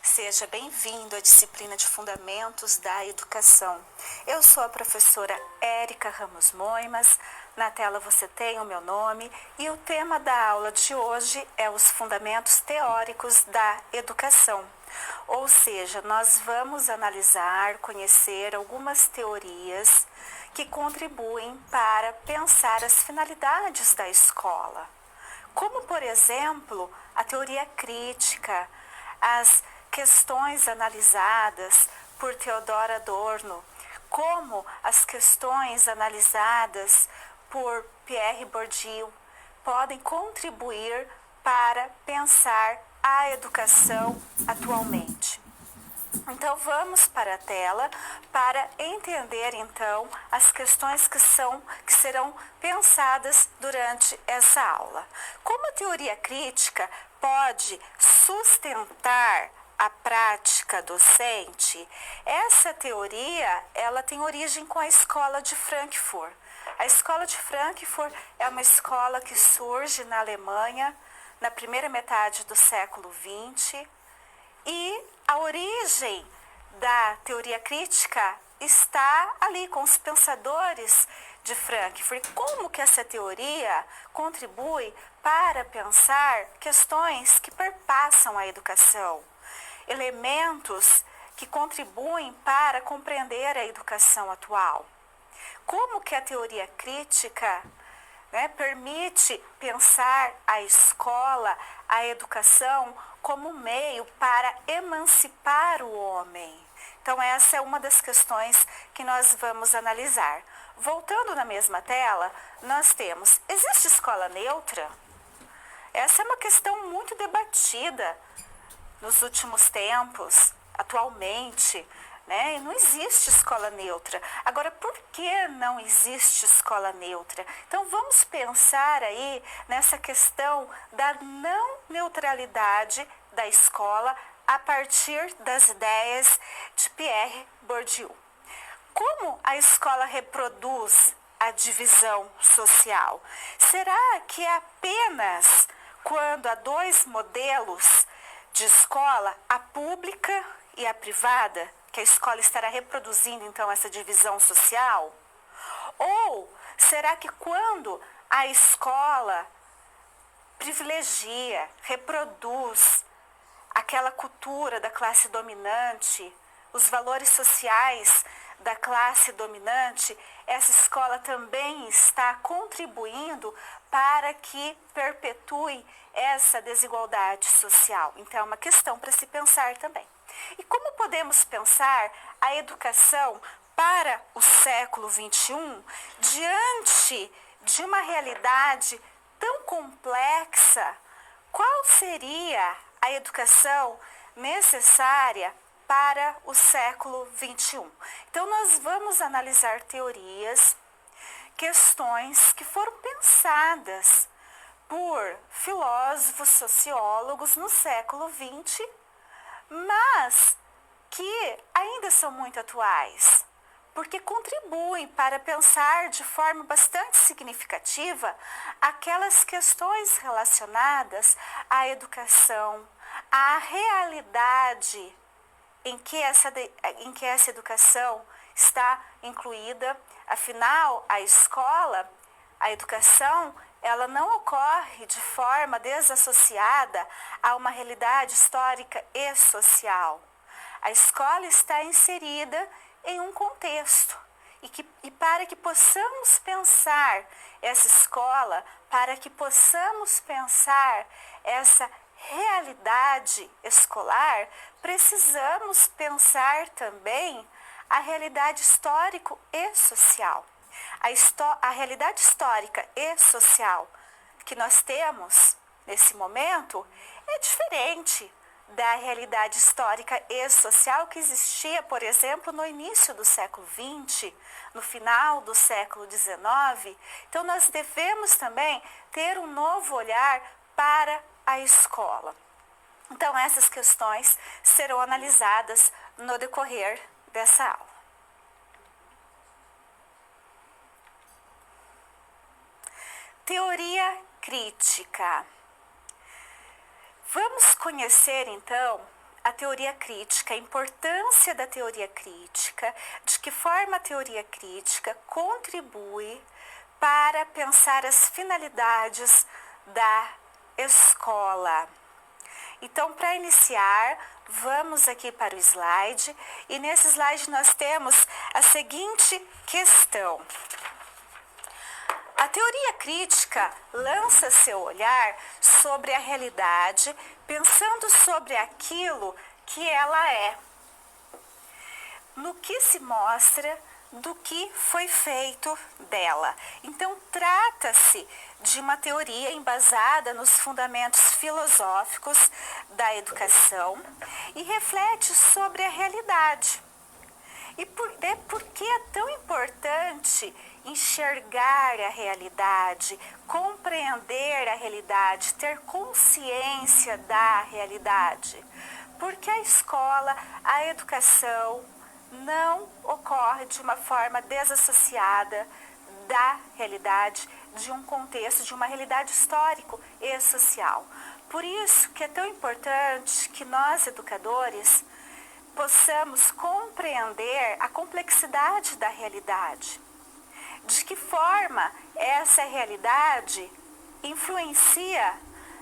Seja bem-vindo à disciplina de Fundamentos da Educação. Eu sou a professora Érica Ramos Moimas. Na tela você tem o meu nome e o tema da aula de hoje é os fundamentos teóricos da educação. Ou seja, nós vamos analisar, conhecer algumas teorias que contribuem para pensar as finalidades da escola. Como, por exemplo, a teoria crítica, as questões analisadas por Theodor Adorno, como as questões analisadas por Pierre Bourdieu, podem contribuir para pensar a educação atualmente. Então vamos para a tela para entender então as questões que serão pensadas durante essa aula. Como a teoria crítica pode sustentar a prática docente, essa teoria ela tem origem com a escola de Frankfurt. A escola de Frankfurt é uma escola que surge na Alemanha na primeira metade do século XX e a origem da teoria crítica está ali com os pensadores de Frankfurt. Como que essa teoria contribui para pensar questões que perpassam a educação, elementos que contribuem para compreender a educação atual? Como que a teoria crítica permite pensar a escola, a educação, como meio para emancipar o homem. Então, essa é uma das questões que nós vamos analisar. Voltando na mesma tela, nós temos, existe escola neutra? Essa é uma questão muito debatida nos últimos tempos, atualmente, né? Não existe escola neutra. Agora, por que não existe escola neutra? Então, vamos pensar aí nessa questão da não neutralidade da escola a partir das ideias de Pierre Bourdieu. Como a escola reproduz a divisão social? Será que é apenas quando há dois modelos de escola, a pública e a privada, que a escola estará reproduzindo então essa divisão social? Ou será que quando a escola privilegia, reproduz aquela cultura da classe dominante, os valores sociais da classe dominante, essa escola também está contribuindo para que perpetue essa desigualdade social? Então, é uma questão para se pensar também. E como podemos pensar a educação para o século XXI diante de uma realidade tão complexa? Qual seria a educação necessária para o século XXI? Então, nós vamos analisar teorias, questões que foram pensadas por filósofos, sociólogos no século XX, mas que ainda são muito atuais, porque contribuem para pensar de forma bastante significativa aquelas questões relacionadas à educação, à realidade em que essa educação está incluída. Afinal, a escola, a educação, ela não ocorre de forma desassociada a uma realidade histórica e social. A escola está inserida em um contexto e para que possamos pensar essa escola, para que possamos pensar essa realidade escolar, precisamos pensar também a realidade histórico e social. A realidade histórica e social que nós temos nesse momento é diferente da realidade histórica e social que existia, por exemplo, no início do século XX, no final do século XIX. Então, nós devemos também ter um novo olhar para a escola. Então, essas questões serão analisadas no decorrer dessa aula. Teoria crítica. Vamos conhecer, então, a teoria crítica, a importância da teoria crítica, de que forma a teoria crítica contribui para pensar as finalidades da escola. Então, para iniciar, vamos aqui para o slide, e nesse slide nós temos a seguinte questão. A teoria crítica lança seu olhar sobre a realidade, pensando sobre aquilo que ela é, no que se mostra, do que foi feito dela. Então, trata-se de uma teoria embasada nos fundamentos filosóficos da educação e reflete sobre a realidade. E por que é tão importante enxergar a realidade, compreender a realidade, ter consciência da realidade? Porque a escola, a educação, não ocorre de uma forma desassociada da realidade, de um contexto, de uma realidade histórico e social. Por isso que é tão importante que nós, educadores, possamos compreender a complexidade da realidade. De que forma essa realidade influencia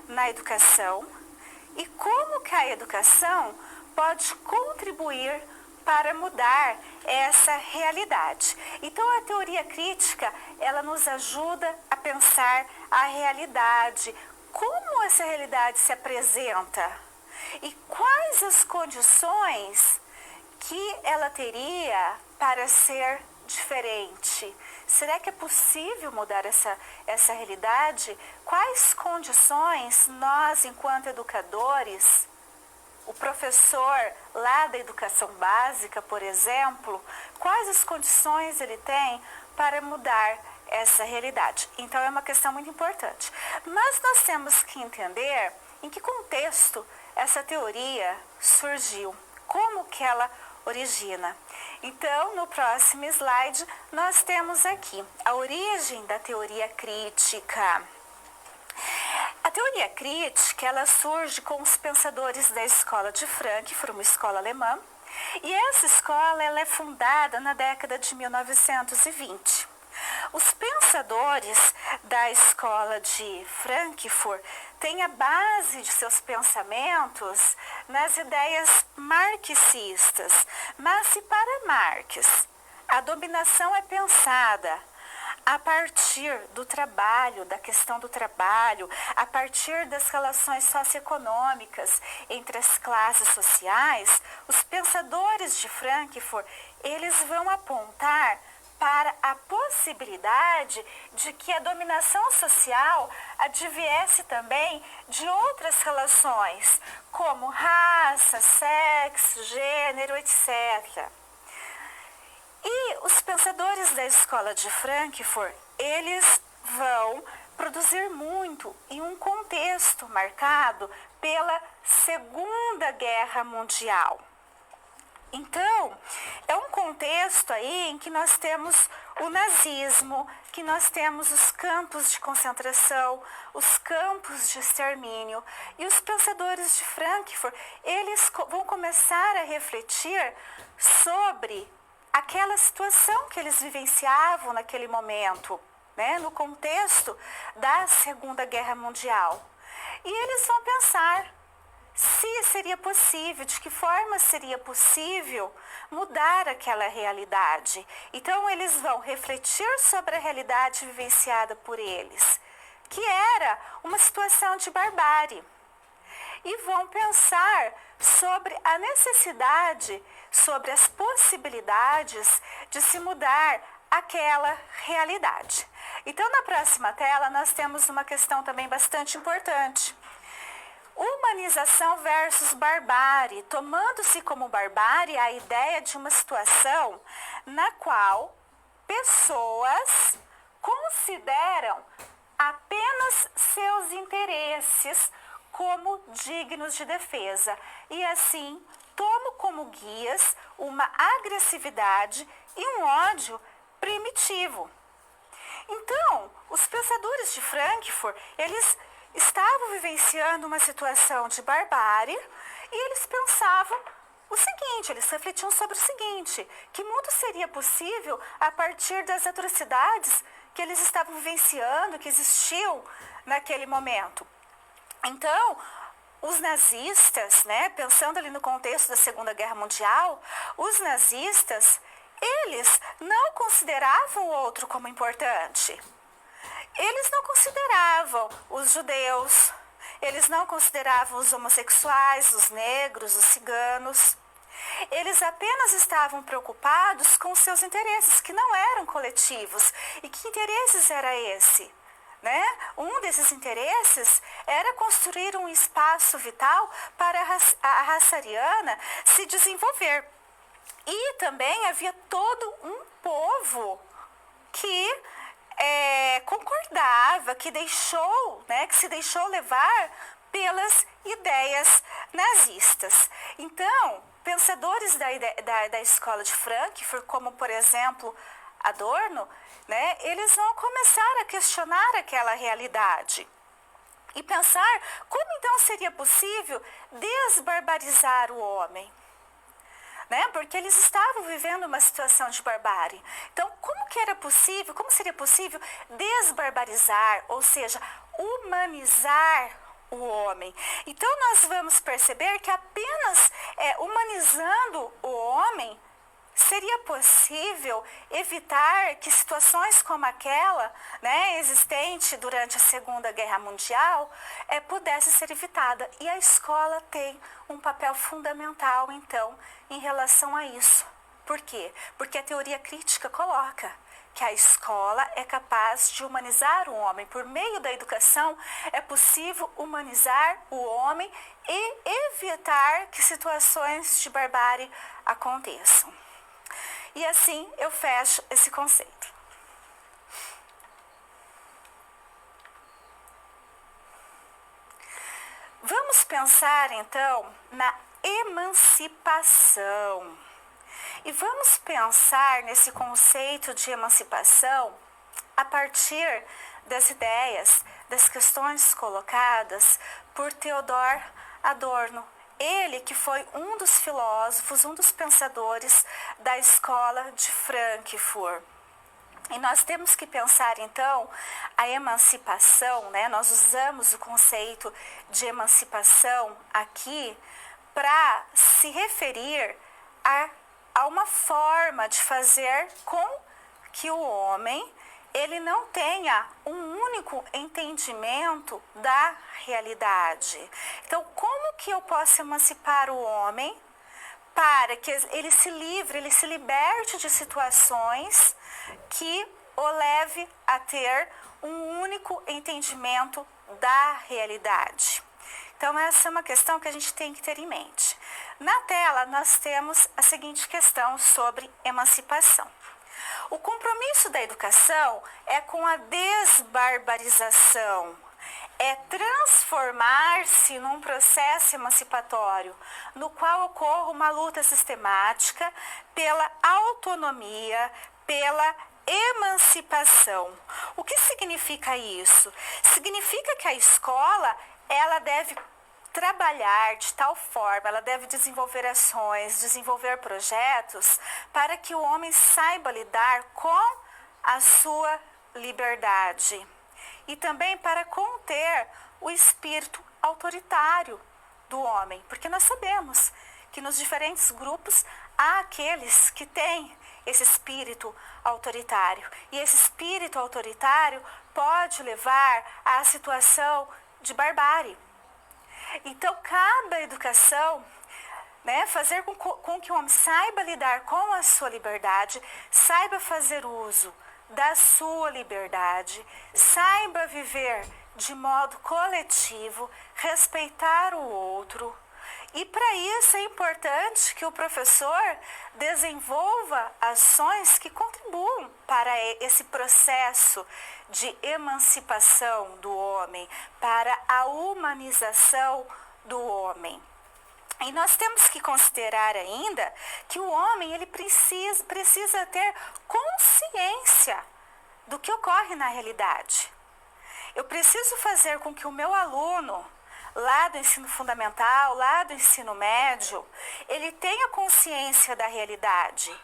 na educação e como que a educação pode contribuir para mudar essa realidade. Então, a teoria crítica, ela nos ajuda a pensar a realidade, como essa realidade se apresenta e quais as condições que ela teria para ser diferente. Será que é possível mudar essa realidade? Quais condições nós, enquanto educadores, o professor lá da educação básica, por exemplo, quais as condições ele tem para mudar essa realidade? Então, é uma questão muito importante. Mas nós temos que entender em que contexto essa teoria surgiu, como que ela origina. Então, no próximo slide, nós temos aqui a origem da teoria crítica. A teoria crítica, ela surge com os pensadores da escola de Frankfurt, uma escola alemã, e essa escola ela é fundada na década de 1920. Os pensadores da escola de Frankfurt têm a base de seus pensamentos nas ideias marxistas, mas se para Marx a dominação é pensada a partir do trabalho, da questão do trabalho, a partir das relações socioeconômicas entre as classes sociais, os pensadores de Frankfurt, eles vão apontar para a possibilidade de que a dominação social adviesse também de outras relações, como raça, sexo, gênero, etc. E os pensadores da escola de Frankfurt, eles vão produzir muito em um contexto marcado pela Segunda Guerra Mundial. Então, é um contexto aí em que nós temos o nazismo, que nós temos os campos de concentração, os campos de extermínio. E os pensadores de Frankfurt, eles vão começar a refletir sobre aquela situação que eles vivenciavam naquele momento, né, no contexto da Segunda Guerra Mundial. E eles vão pensar se seria possível, de que forma seria possível mudar aquela realidade. Então, eles vão refletir sobre a realidade vivenciada por eles, que era uma situação de barbárie. E vão pensar sobre a necessidade, sobre as possibilidades de se mudar aquela realidade. Então, na próxima tela, nós temos uma questão também bastante importante. Humanização versus barbárie, tomando-se como barbárie a ideia de uma situação na qual pessoas consideram apenas seus interesses como dignos de defesa e assim tomam como guias uma agressividade e um ódio primitivo. Então, os pensadores de Frankfurt, eles estavam vivenciando uma situação de barbárie E eles pensavam o seguinte, eles refletiam sobre o seguinte, que mundo seria possível a partir das atrocidades que eles estavam vivenciando, que existiam naquele momento. Então, os nazistas, né, pensando ali no contexto da Segunda Guerra Mundial, os nazistas, eles não consideravam o outro como importante. Eles não consideravam os judeus, eles não consideravam os homossexuais, os negros, os ciganos. Eles apenas estavam preocupados com seus interesses, que não eram coletivos. E que interesses era esse? Né? Um desses interesses era construir um espaço vital para a raça ariana se desenvolver. E também havia todo um povo que concordava, que se deixou levar pelas ideias nazistas. Então, pensadores da escola de Frankfurt, como por exemplo Adorno, né, eles vão começar a questionar aquela realidade e pensar como então seria possível desbarbarizar o homem. Né? Porque eles estavam vivendo uma situação de barbárie. Então, como seria possível desbarbarizar, ou seja, humanizar o homem? Então, nós vamos perceber que apenas humanizando o homem seria possível evitar que situações como aquela, né, existente durante a Segunda Guerra Mundial, pudesse ser evitada. E a escola tem um papel fundamental, então, em relação a isso. Por quê? Porque a teoria crítica coloca que a escola é capaz de humanizar o homem. Por meio da educação, é possível humanizar o homem e evitar que situações de barbárie aconteçam. E assim eu fecho esse conceito. Vamos pensar então na emancipação. E vamos pensar nesse conceito de emancipação a partir das ideias, das questões colocadas por Theodor Adorno. Ele que foi um dos filósofos, um dos pensadores da escola de Frankfurt. E nós temos que pensar, então, a emancipação, né? Nós usamos o conceito de emancipação aqui para se referir a uma forma de fazer com que o homem ele não tenha um único entendimento da realidade. Então, como que eu posso emancipar o homem para que ele se livre, ele se liberte de situações que o leve a ter um único entendimento da realidade? Então, essa é uma questão que a gente tem que ter em mente. Na tela, nós temos a seguinte questão sobre emancipação. O compromisso da educação é com a desbarbarização, é transformar-se num processo emancipatório, no qual ocorre uma luta sistemática pela autonomia, pela emancipação. O que significa isso? Significa que a escola, ela deve trabalhar de tal forma, ela deve desenvolver ações, desenvolver projetos para que o homem saiba lidar com a sua liberdade e também para conter o espírito autoritário do homem, porque nós sabemos que nos diferentes grupos há aqueles que têm esse espírito autoritário, e esse espírito autoritário pode levar à situação de barbárie. Então, cabe à educação, né, fazer com que o homem saiba lidar com a sua liberdade, saiba fazer uso da sua liberdade, saiba viver de modo coletivo, respeitar o outro. E para isso é importante que o professor desenvolva ações que contribuam para esse processo de emancipação do homem, para a humanização do homem. E nós temos que considerar ainda que o homem ele precisa ter consciência do que ocorre na realidade. Eu preciso fazer com que o meu aluno lá do ensino fundamental, lá do ensino médio, ele tenha consciência da realidade.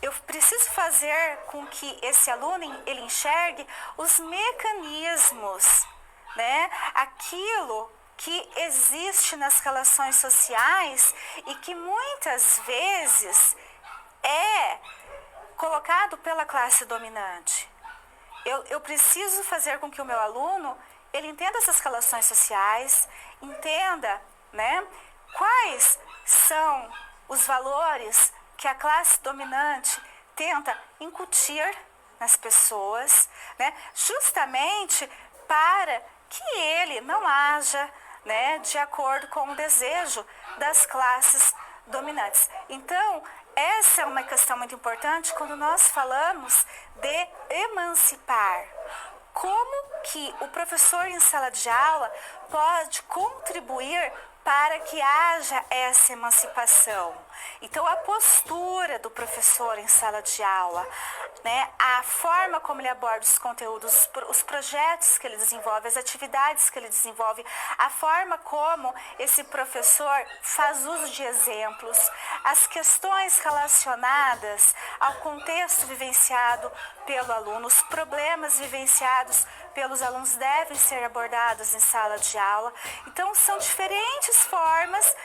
Eu preciso fazer com que esse aluno ele enxergue os mecanismos, né? Aquilo que existe nas relações sociais e que muitas vezes é colocado pela classe dominante. Eu preciso fazer com que o meu aluno ele entenda essas relações sociais, entenda, né, quais são os valores que a classe dominante tenta incutir nas pessoas, né, justamente para que ele não haja, né, de acordo com o desejo das classes dominantes. Então, essa é uma questão muito importante quando nós falamos de emancipar. Como que o professor em sala de aula pode contribuir para que haja essa emancipação? Então, a postura do professor em sala de aula, né, a forma como ele aborda os conteúdos, os projetos que ele desenvolve, as atividades que ele desenvolve, a forma como esse professor faz uso de exemplos, as questões relacionadas ao contexto vivenciado pelo aluno, os problemas vivenciados pelos alunos devem ser abordados em sala de aula. Então, são diferentes formas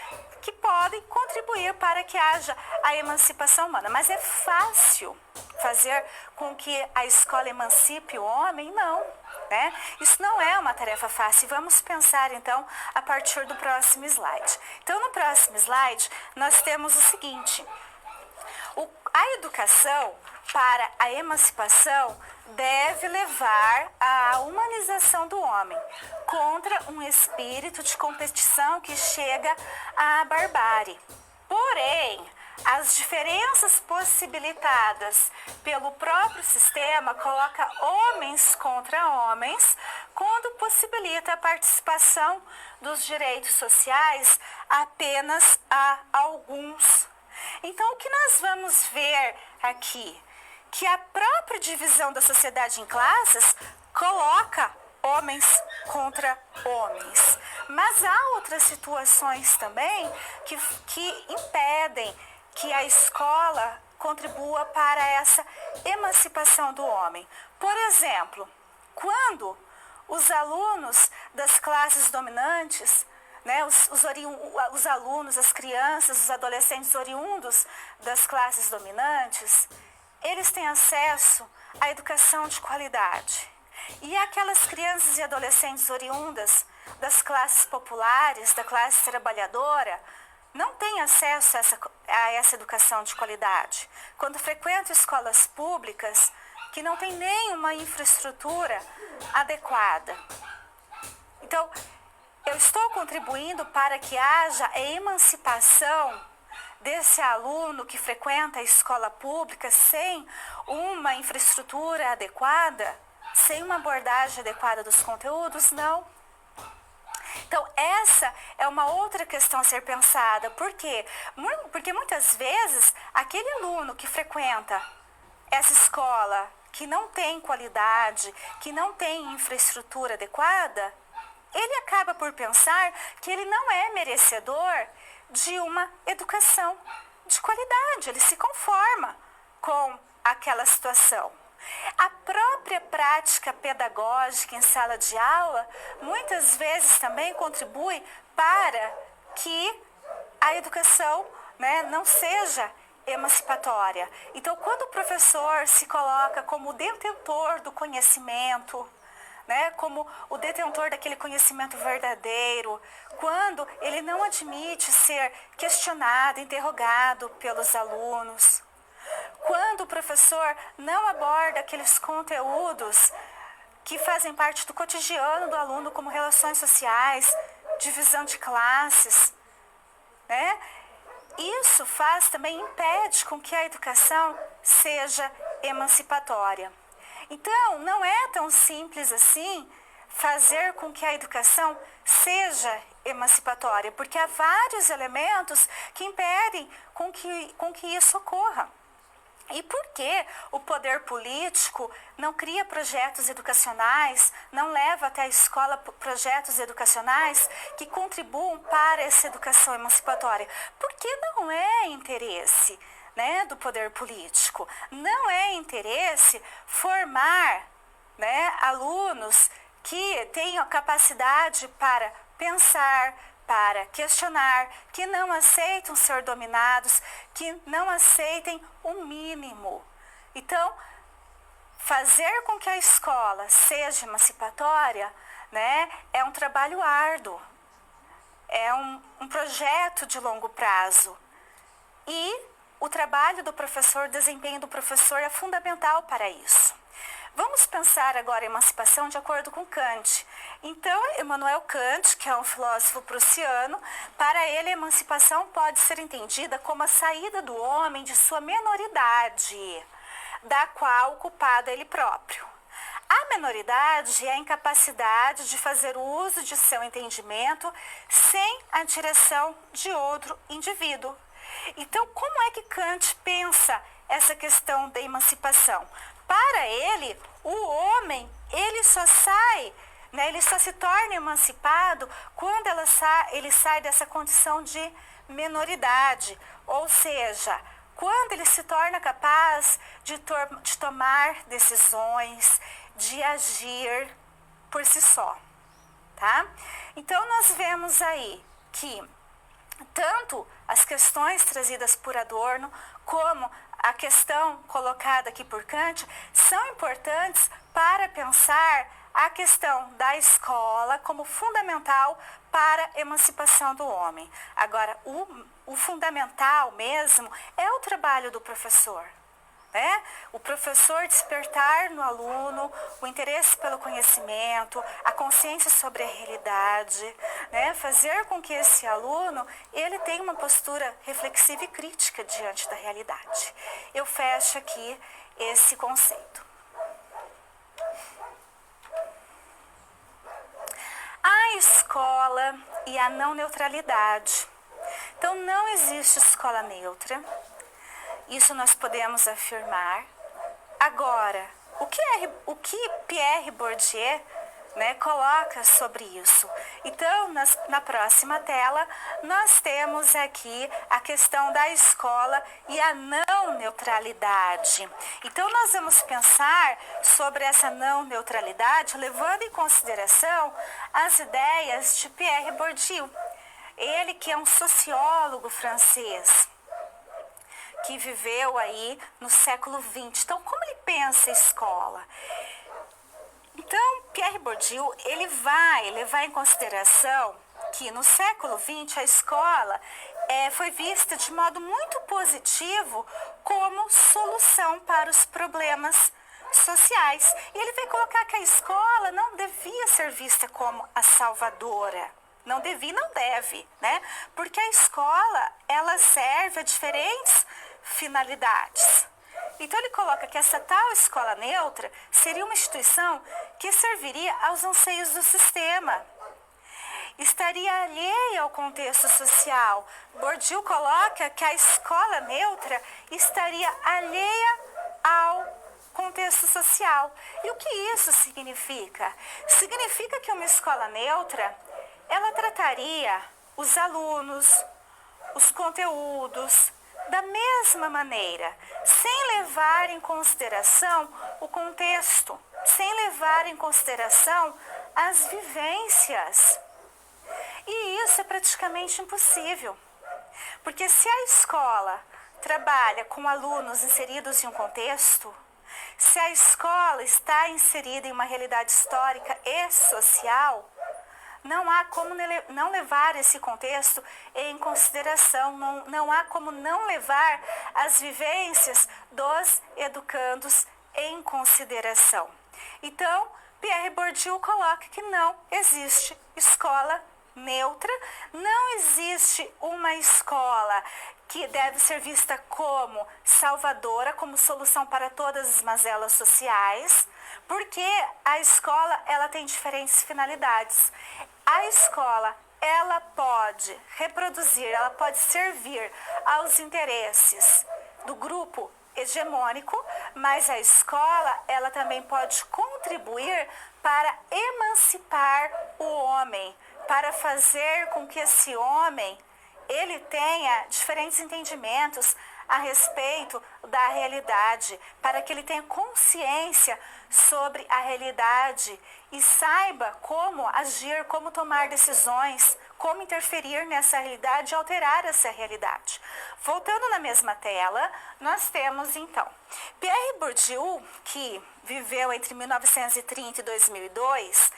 que podem contribuir para que haja a emancipação humana. Mas é fácil fazer com que a escola emancipe o homem? Não, né? Isso não é uma tarefa fácil. Vamos pensar, então, a partir do próximo slide. Então, no próximo slide, nós temos o seguinte. A educação para a emancipação deve levar à humanização do homem contra um espírito de competição que chega à barbárie. Porém, as diferenças possibilitadas pelo próprio sistema coloca homens contra homens quando possibilita a participação dos direitos sociais apenas a alguns. Então, o que nós vamos ver aqui? Que a própria divisão da sociedade em classes coloca homens contra homens. Mas há outras situações também que impedem que a escola contribua para essa emancipação do homem. Por exemplo, quando os alunos das classes dominantes, né, os alunos, as crianças, os adolescentes oriundos das classes dominantes, eles têm acesso à educação de qualidade. E aquelas crianças e adolescentes oriundas das classes populares, da classe trabalhadora, não têm acesso a essa educação de qualidade. Quando frequentam escolas públicas que não têm nenhuma infraestrutura adequada. Então, eu estou contribuindo para que haja a emancipação desse aluno que frequenta a escola pública sem uma infraestrutura adequada, sem uma abordagem adequada dos conteúdos? Não. Então, essa é uma outra questão a ser pensada. Por quê? Porque muitas vezes aquele aluno que frequenta essa escola, que não tem qualidade, que não tem infraestrutura adequada, ele acaba por pensar que ele não é merecedor de uma educação de qualidade. Ele se conforma com aquela situação. A própria prática pedagógica em sala de aula muitas vezes também contribui para que a educação, né, não seja emancipatória. Então, quando o professor se coloca como o detentor do conhecimento, né, como o detentor daquele conhecimento verdadeiro, quando ele não admite ser questionado, interrogado pelos alunos, quando o professor não aborda aqueles conteúdos que fazem parte do cotidiano do aluno, como relações sociais, divisão de classes, né? Isso também impede com que a educação seja emancipatória. Então, não é tão simples assim fazer com que a educação seja emancipatória, porque há vários elementos que impedem com que isso ocorra. E por que o poder político não cria projetos educacionais, não leva até a escola projetos educacionais que contribuam para essa educação emancipatória? Porque não é interesse, né, do poder político, não é interesse formar, né, alunos que tenham capacidade para pensar, para questionar, que não aceitam ser dominados, que não aceitem o mínimo. Então, fazer com que a escola seja emancipatória, né, é um trabalho árduo, é um projeto de longo prazo. E o trabalho do professor, o desempenho do professor é fundamental para isso. Vamos pensar agora a emancipação de acordo com Kant. Então, Immanuel Kant, que é um filósofo prussiano, para ele a emancipação pode ser entendida como a saída do homem de sua menoridade, da qual o culpado é ele próprio. A menoridade é a incapacidade de fazer uso de seu entendimento sem a direção de outro indivíduo. Então, como é que Kant pensa essa questão da emancipação? Para ele, o homem, ele só sai, né, ele só se torna emancipado quando ele sai dessa condição de menoridade, ou seja, quando ele se torna capaz de tomar decisões, de agir por si só, tá? Então, nós vemos aí que tanto as questões trazidas por Adorno, como a questão colocada aqui por Kant, são importantes para pensar a questão da escola como fundamental para a emancipação do homem. Agora, o fundamental mesmo é o trabalho do professor, né? O professor despertar no aluno o interesse pelo conhecimento, a consciência sobre a realidade, né? Fazer com que esse aluno ele tenha uma postura reflexiva e crítica diante da realidade. Eu fecho aqui esse conceito. A escola e a não neutralidade. Então, não existe escola neutra. Isso nós podemos afirmar. Agora, o que Pierre Bourdieu, né, coloca sobre isso? Então, na próxima tela, nós temos aqui a questão da escola e a não neutralidade. Então, nós vamos pensar sobre essa não neutralidade, levando em consideração as ideias de Pierre Bourdieu. Ele que é um sociólogo francês, que viveu aí no século XX. Então, como ele pensa a escola? Então, Pierre Bourdieu, ele vai levar em consideração que no século XX a escola foi vista de modo muito positivo como solução para os problemas sociais. E ele vai colocar que a escola não devia ser vista como a salvadora. Não devia e não deve, né? Porque a escola, ela serve a diferentes finalidades. Então, ele coloca que essa tal escola neutra seria uma instituição que serviria aos anseios do sistema. Estaria alheia ao contexto social. Bourdieu coloca que a escola neutra estaria alheia ao contexto social. E o que isso significa? Significa que uma escola neutra, ela trataria os alunos, os conteúdos, da mesma maneira, sem levar em consideração o contexto, sem levar em consideração as vivências. E isso é praticamente impossível, porque se a escola trabalha com alunos inseridos em um contexto, se a escola está inserida em uma realidade histórica e social, não há como não levar esse contexto em consideração, não há como não levar as vivências dos educandos em consideração. Então, Pierre Bourdieu coloca que não existe escola neutra, não existe uma escola que deve ser vista como salvadora, como solução para todas as mazelas sociais, porque a escola ela tem diferentes finalidades. A escola ela pode reproduzir, ela pode servir aos interesses do grupo hegemônico, mas a escola, ela também pode contribuir para emancipar o homem, para fazer com que esse homem ele tenha diferentes entendimentos a respeito da realidade, para que ele tenha consciência sobre a realidade e saiba como agir, como tomar decisões, como interferir nessa realidade e alterar essa realidade. Voltando na mesma tela, nós temos então Pierre Bourdieu, que viveu entre 1930 e 2002,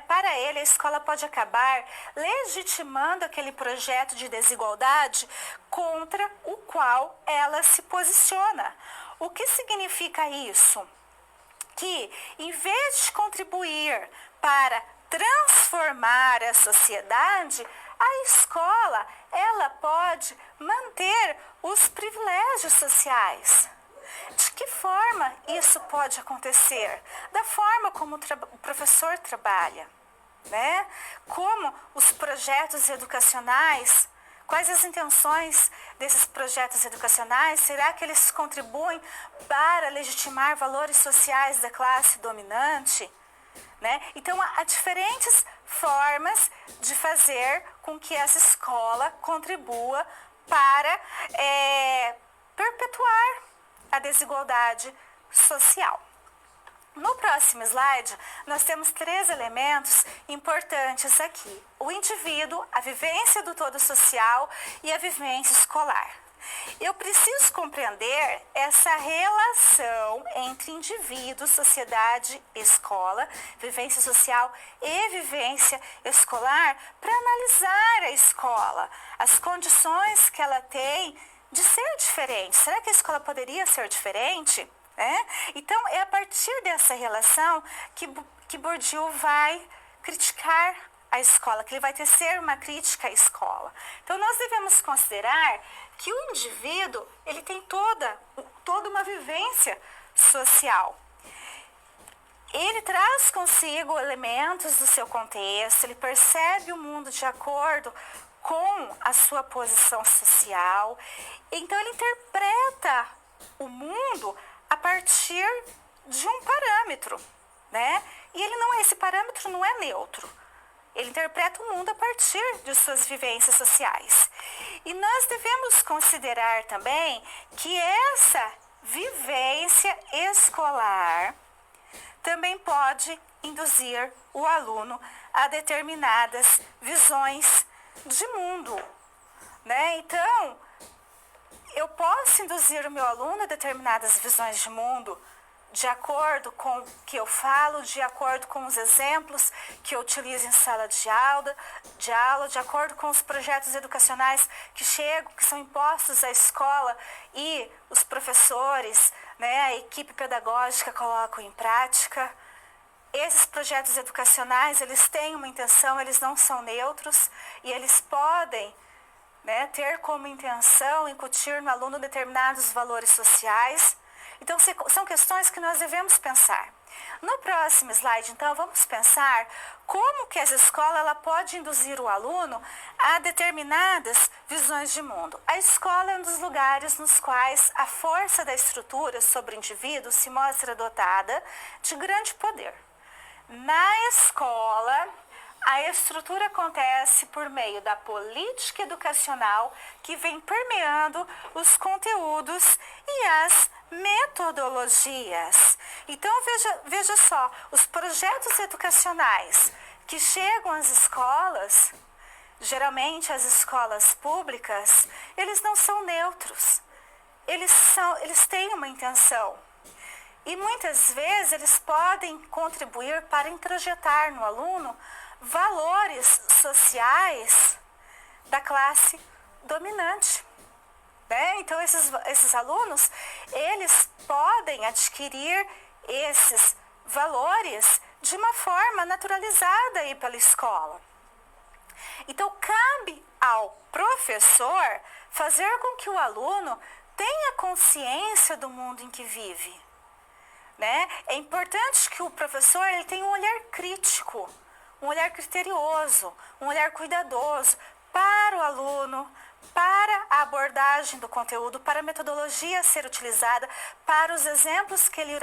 para ele a escola pode acabar legitimando aquele projeto de desigualdade contra o qual ela se posiciona. O que significa isso? Que em vez de contribuir para transformar a sociedade, a escola ela pode manter os privilégios sociais. De que forma isso pode acontecer? Da forma como o professor trabalha, Como os projetos educacionais, quais as intenções desses projetos educacionais? Será que eles contribuem para legitimar valores sociais da classe dominante? Então, há diferentes formas de fazer com que essa escola contribua para perpetuar a desigualdade social. No próximo slide, nós temos 3 elementos importantes aqui: o indivíduo, a vivência do todo social e a vivência escolar. Eu preciso compreender essa relação entre indivíduo, sociedade, escola, vivência social e vivência escolar para analisar a escola, as condições que ela tem de ser diferente. Será que a escola poderia ser diferente? Então, é a partir dessa relação que Bourdieu vai criticar a escola, que ele vai tecer uma crítica à escola. Então, nós devemos considerar que o indivíduo ele tem toda uma vivência social. Ele traz consigo elementos do seu contexto, ele percebe o mundo de acordo com a sua posição social, então ele interpreta o mundo a partir de um parâmetro, E esse parâmetro não é neutro. Ele interpreta o mundo a partir de suas vivências sociais. E nós devemos considerar também que essa vivência escolar também pode induzir o aluno a determinadas visões de mundo, Então, eu posso induzir o meu aluno a determinadas visões de mundo de acordo com o que eu falo, de acordo com os exemplos que eu utilizo em sala de aula, de acordo com os projetos educacionais que são impostos à escola e os professores, a equipe pedagógica colocam em prática. Esses projetos educacionais, eles têm uma intenção, eles não são neutros e eles podem ter como intenção incutir no aluno determinados valores sociais. Então, são questões que nós devemos pensar. No próximo slide, então, vamos pensar como que essa escola ela pode induzir o aluno a determinadas visões de mundo. A escola é um dos lugares nos quais a força da estrutura sobre o indivíduo se mostra dotada de grande poder. Na escola, a estrutura acontece por meio da política educacional que vem permeando os conteúdos e as metodologias. Então, veja só, os projetos educacionais que chegam às escolas, geralmente as escolas públicas, eles não são neutros. Eles têm uma intenção. E muitas vezes eles podem contribuir para introjetar no aluno valores sociais da classe dominante. Então, esses alunos, eles podem adquirir esses valores de uma forma naturalizada aí pela escola. Então, cabe ao professor fazer com que o aluno tenha consciência do mundo em que vive. É importante que o professor ele tenha um olhar crítico, um olhar criterioso, um olhar cuidadoso para o aluno, para a abordagem do conteúdo, para a metodologia a ser utilizada, para os exemplos que ele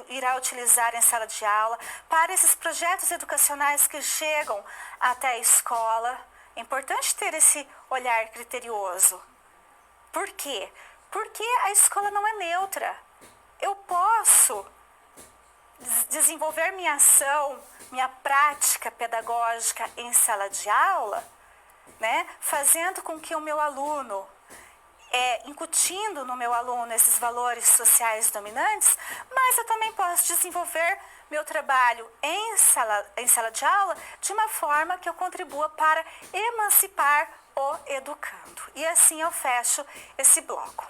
irá utilizar em sala de aula, para esses projetos educacionais que chegam até a escola. É importante ter esse olhar criterioso. Por quê? Porque a escola não é neutra. Eu posso desenvolver minha ação, minha prática pedagógica em sala de aula, né, fazendo com que o meu aluno, incutindo no meu aluno esses valores sociais dominantes, mas eu também posso desenvolver meu trabalho em sala de aula de uma forma que eu contribua para emancipar o educando. E assim eu fecho esse bloco.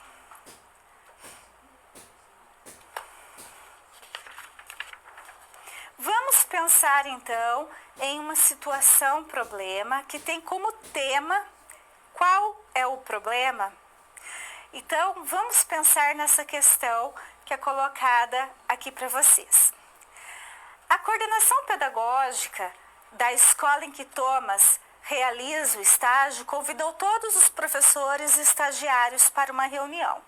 Vamos pensar então em uma situação problema que tem como tema qual é o problema? Então, vamos pensar nessa questão que é colocada aqui para vocês. A coordenação pedagógica da escola em que Thomas realiza o estágio convidou todos os professores e estagiários para uma reunião.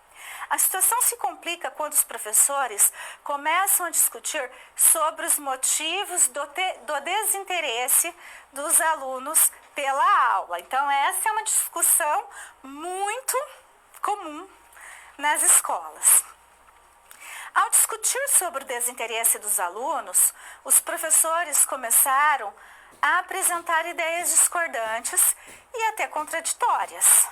A situação se complica quando os professores começam a discutir sobre os motivos do desinteresse dos alunos pela aula. Então, essa é uma discussão muito comum nas escolas. Ao discutir sobre o desinteresse dos alunos, os professores começaram a apresentar ideias discordantes e até contraditórias.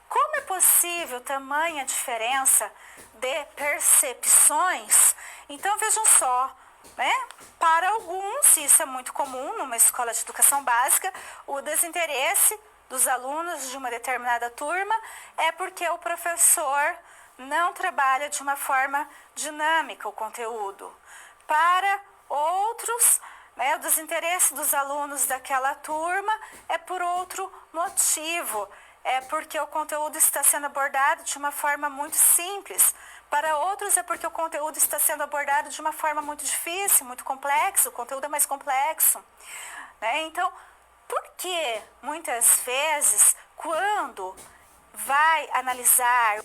Como é possível tamanha diferença de percepções? Então, vejam só, né? Para alguns, isso é muito comum numa escola de educação básica, o desinteresse dos alunos de uma determinada turma é porque o professor não trabalha de uma forma dinâmica o conteúdo. Para outros, o desinteresse dos alunos daquela turma é por outro motivo. É porque o conteúdo está sendo abordado de uma forma muito simples. Para outros é porque o conteúdo está sendo abordado de uma forma muito difícil, muito complexo, o conteúdo é mais complexo. Então, por que muitas vezes, quando vai analisar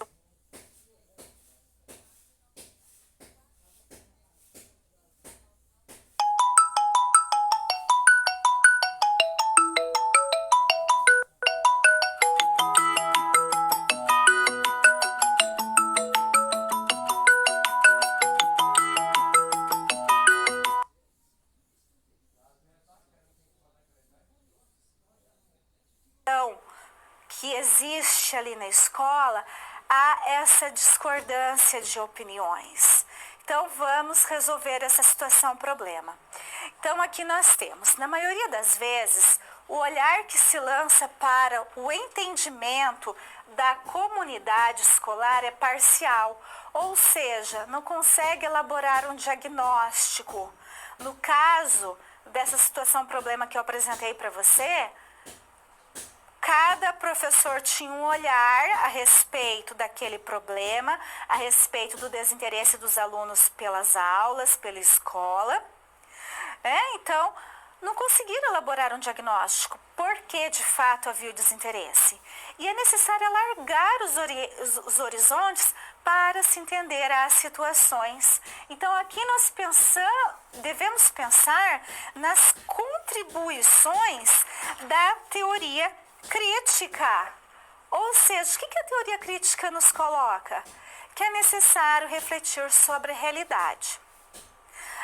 que existe ali na escola, há essa discordância de opiniões. Então, vamos resolver essa situação problema. Então, aqui nós temos, na maioria das vezes, o olhar que se lança para o entendimento da comunidade escolar é parcial, ou seja, não consegue elaborar um diagnóstico. No caso dessa situação problema que eu apresentei para você, cada professor tinha um olhar a respeito daquele problema, a respeito do desinteresse dos alunos pelas aulas, pela escola. Então, não conseguiram elaborar um diagnóstico, porque de fato havia o desinteresse. E é necessário alargar os horizontes para se entender as situações. Então, aqui nós devemos pensar nas contribuições da teoria crítica. Ou seja, o que a teoria crítica nos coloca? Que é necessário refletir sobre a realidade.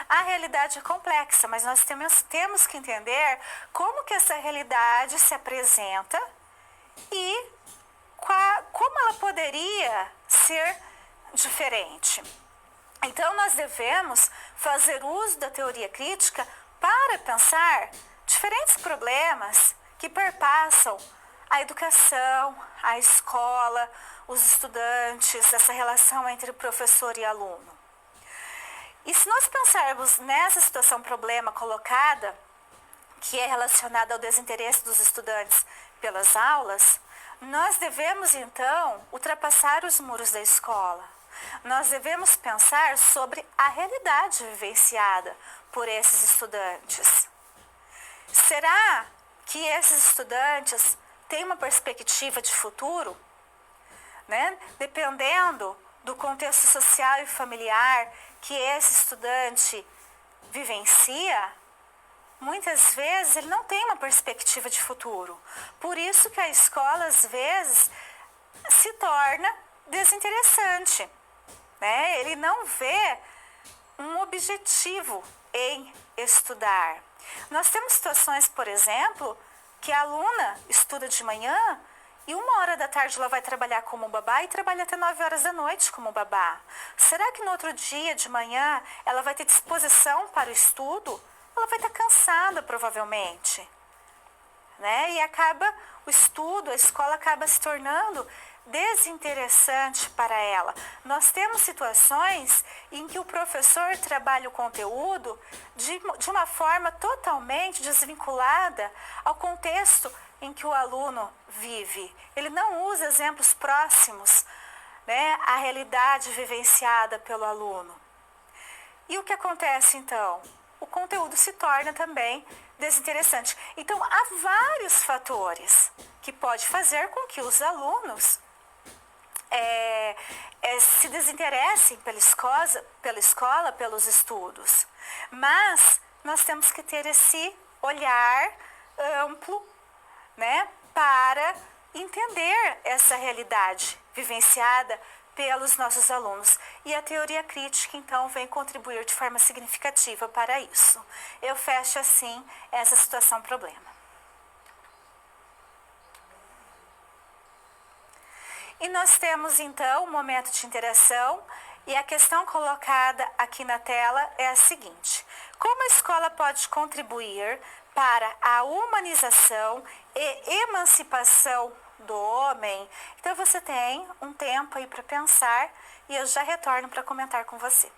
A realidade é complexa, mas nós temos que entender como que essa realidade se apresenta e como ela poderia ser diferente. Então, nós devemos fazer uso da teoria crítica para pensar diferentes problemas que perpassam a educação, a escola, os estudantes, essa relação entre professor e aluno. E se nós pensarmos nessa situação problema colocada, que é relacionada ao desinteresse dos estudantes pelas aulas, nós devemos então ultrapassar os muros da escola. Nós devemos pensar sobre a realidade vivenciada por esses estudantes. Será que esses estudantes têm uma perspectiva de futuro? né? Dependendo do contexto social e familiar que esse estudante vivencia, muitas vezes ele não tem uma perspectiva de futuro. Por isso que a escola, às vezes, se torna desinteressante, né? Ele não vê um objetivo em estudar. Nós temos situações, por exemplo, que a aluna estuda de manhã e 1 hora da tarde ela vai trabalhar como babá e trabalha até 9 horas da noite como babá. Será que no outro dia de manhã ela vai ter disposição para o estudo? Ela vai estar cansada, provavelmente, né? E acaba o estudo, a escola acaba se tornando desinteressante para ela. Nós temos situações em que o professor trabalha o conteúdo de uma forma totalmente desvinculada ao contexto em que o aluno vive. Ele não usa exemplos próximos, né, à realidade vivenciada pelo aluno. E o que acontece então? O conteúdo se torna também desinteressante. Então, há vários fatores que podem fazer com que os alunos se desinteressem pela escola, pelos estudos. Mas nós temos que ter esse olhar amplo, né, para entender essa realidade vivenciada pelos nossos alunos. E a teoria crítica, então, vem contribuir de forma significativa para isso. Eu fecho, assim, essa situação-problema. E nós temos, então, um momento de interação, e a questão colocada aqui na tela é a seguinte: como a escola pode contribuir para a humanização e emancipação do homem? Então, você tem um tempo aí para pensar e eu já retorno para comentar com você.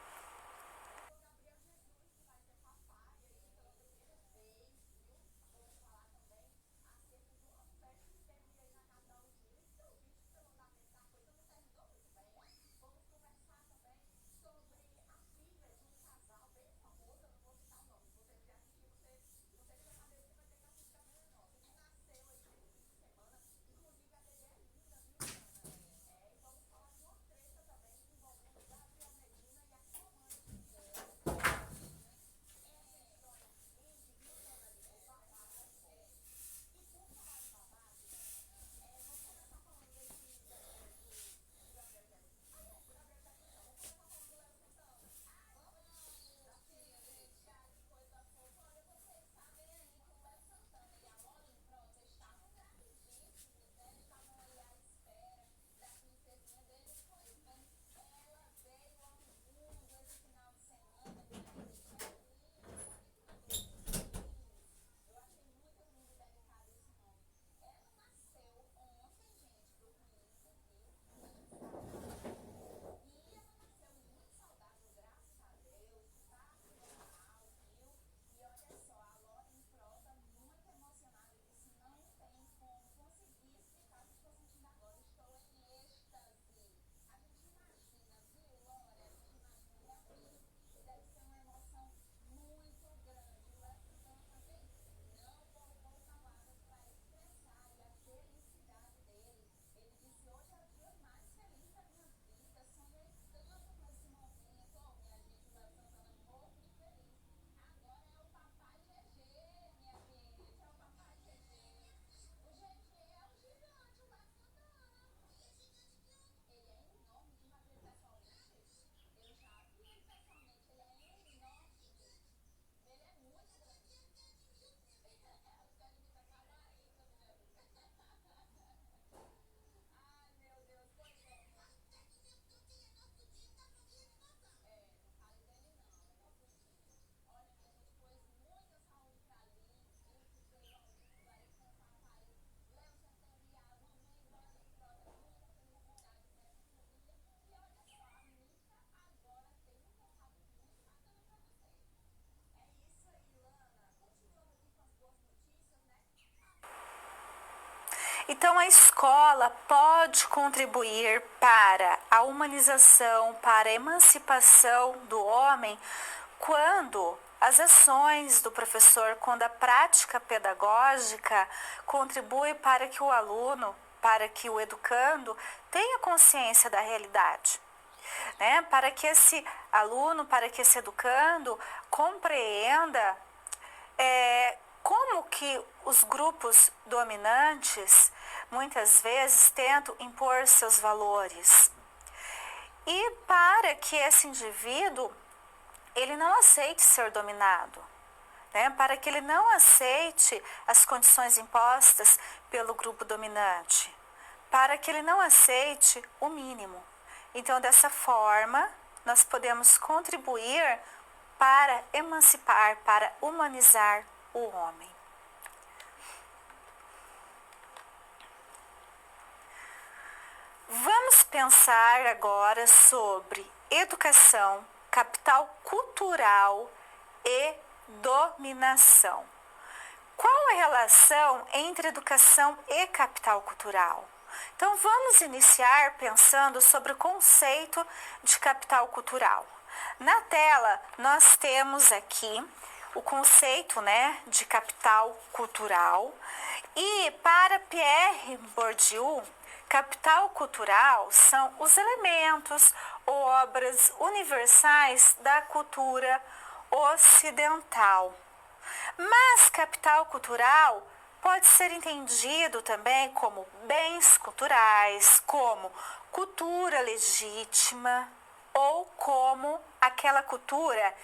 Então, a escola pode contribuir para a humanização, para a emancipação do homem, quando as ações do professor, quando a prática pedagógica contribui para que o aluno para que o educando tenha consciência da realidade, né? Para que esse aluno, para que esse educando compreenda como que os grupos dominantes muitas vezes tentam impor seus valores. E para que esse indivíduo ele não aceite ser dominado, né? Para que ele não aceite as condições impostas pelo grupo dominante, para que ele não aceite o mínimo. Então, dessa forma, nós podemos contribuir para emancipar, para humanizar o homem. Vamos pensar agora sobre educação, capital cultural e dominação. Qual a relação entre educação e capital cultural? Então, vamos iniciar pensando sobre o conceito de capital cultural. Na tela, nós temos aqui o conceito, né, de capital cultural. E para Pierre Bourdieu, capital cultural são os elementos ou obras universais da cultura ocidental. Mas capital cultural pode ser entendido também como bens culturais, como cultura legítima ou como aquela cultura